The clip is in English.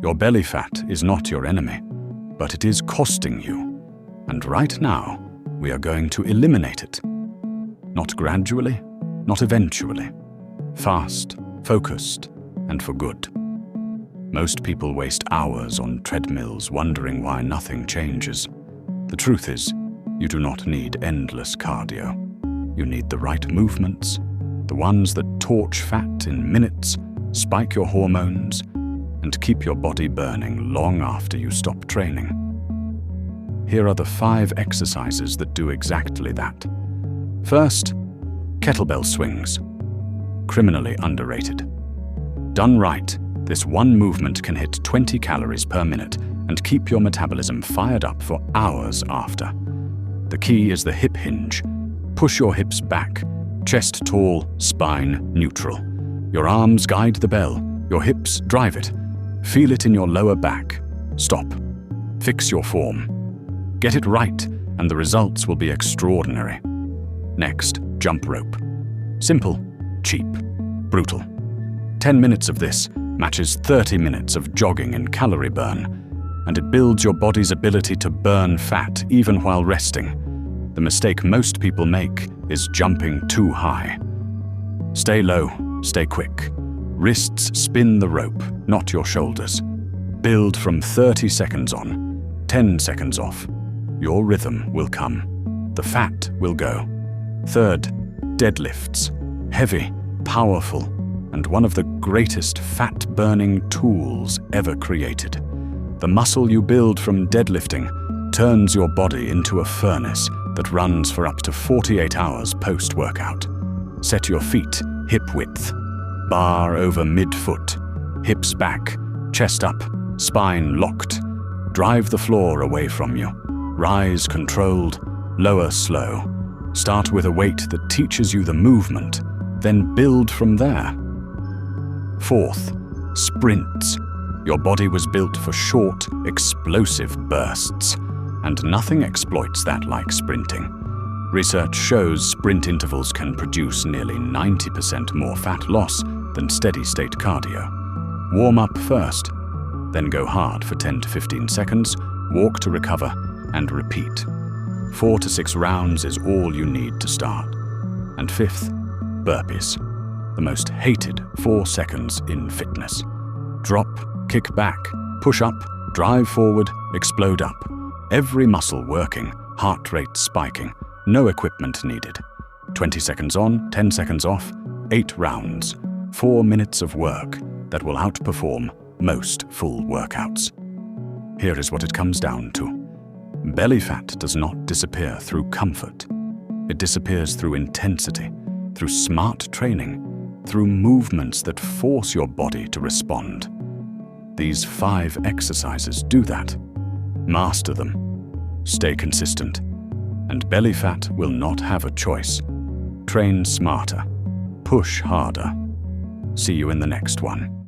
Your belly fat is not your enemy, but it is costing you. And right now, we are going to eliminate it. Not gradually, not eventually. Fast, focused, and for good. Most people waste hours on treadmills wondering why nothing changes. The truth is, you do not need endless cardio. You need the right movements, the ones that torch fat in minutes, spike your hormones, and keep your body burning long after you stop training. Here are the 5 exercises that do exactly that. First, kettlebell swings. Criminally underrated. Done right, this one movement can hit 20 calories per minute and keep your metabolism fired up for hours after. The key is the hip hinge. Push your hips back, chest tall, spine neutral. Your arms guide the bell, your hips drive it. Feel it in your lower back. Stop. Fix your form. Get it right, and the results will be extraordinary. Next, jump rope. Simple, cheap, brutal. 10 minutes of this matches 30 minutes of jogging and calorie burn, and it builds your body's ability to burn fat even while resting. The mistake most people make is jumping too high. Stay low, stay quick. Wrists spin the rope, not your shoulders. Build from 30 seconds on, 10 seconds off. Your rhythm will come. The fat will go. Third, deadlifts. Heavy, powerful, and one of the greatest fat-burning tools ever created. The muscle you build from deadlifting turns your body into a furnace that runs for up to 48 hours post-workout. Set your feet hip width. Bar over mid-foot. Hips back, chest up, spine locked. Drive the floor away from you. Rise controlled, lower slow. Start with a weight that teaches you the movement, then build from there. Fourth, sprints. Your body was built for short, explosive bursts, and nothing exploits that like sprinting. Research shows sprint intervals can produce nearly 90% more fat loss than steady-state cardio. Warm up first, then go hard for 10 to 15 seconds, walk to recover, and repeat. 4 to 6 rounds is all you need to start. And fifth, burpees. The most hated 4 seconds in fitness. Drop, kick back, push up, drive forward, explode up. Every muscle working, heart rate spiking, no equipment needed. 20 seconds on, 10 seconds off, 8 rounds. 4 minutes of work that will outperform most full workouts. Here is what it comes down to. Belly fat does not disappear through comfort. It disappears through intensity, through smart training, through movements that force your body to respond. These 5 exercises do that. Master them. Stay consistent. And belly fat will not have a choice. Train smarter. Push harder. See you in the next one.